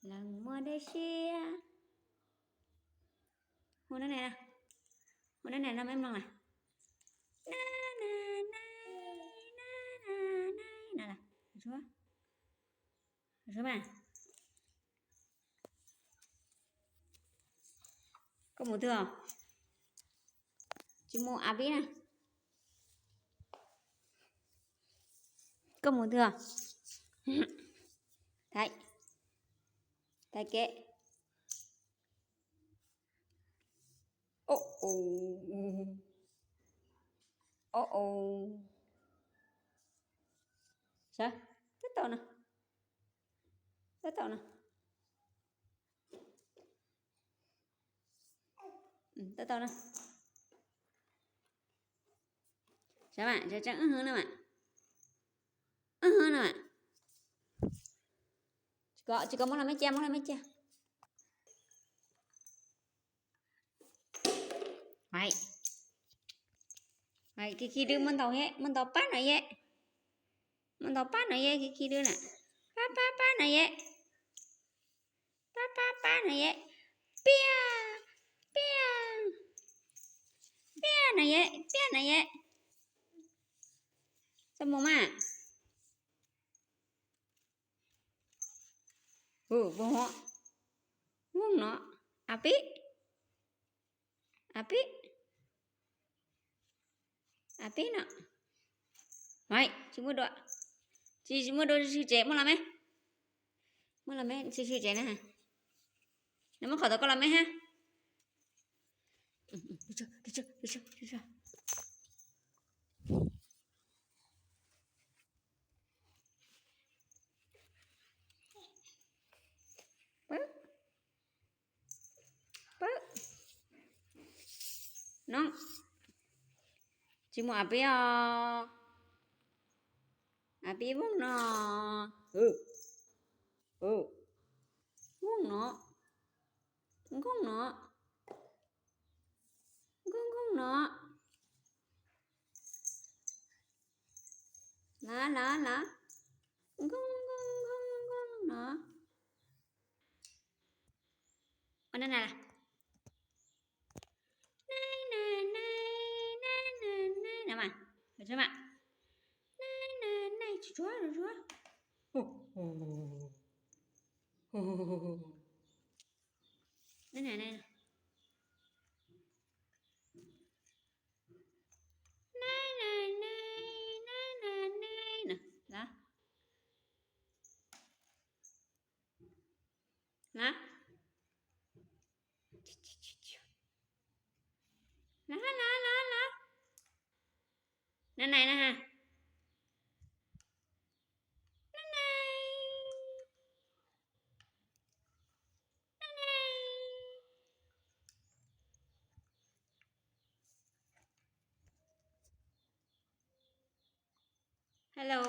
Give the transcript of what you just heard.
Lần Malaysia. Hôn nó này nè. Hôn nó này làm em lần này. Na na na na na na. Nè. Rồi. Rồi mà. Có mùi thơm không? Chị mua áo bí nè. Có mùi thơm không? Thấy. Thấy kệ. Ô ô. Ô ô. Sao? Tất tao nè. Tất tao nè. Tất tao nè. Sao bạn? Cho chắc hơn nè bạn. Hơn nè bạn. Chỉ có muốn làm mấy cha, muốn làm mấy cha. Mày. Mày khi đưa mình tàu phát này vậy. Mình tàu phát này vậy khi đưa nè. Phát này vậy. Phát này vậy. Pia. Pia. Pia này vậy, pia này vậy. Sao mồm à? Vô họ. Vuông nó. Api. Api. Api nè. Mày, chị mua đồ. Chị mua đồ chị trẻ muốn làm ấy. Muốn làm ấy, chị trẻ nè hả? Nếu mà khỏi tao có làm ấy ha. Đi chưa. Bớt. Nó. Chị mua api à. Api vuông nó. Vuông nó. Không nó. Không nó. Lá. Không nó. Bên đây nè. Nè mà. Được chưa bạn? Này, chúa. Đây này. Này. Nè, đó. Lá. Lá. Này nè ha. Hello.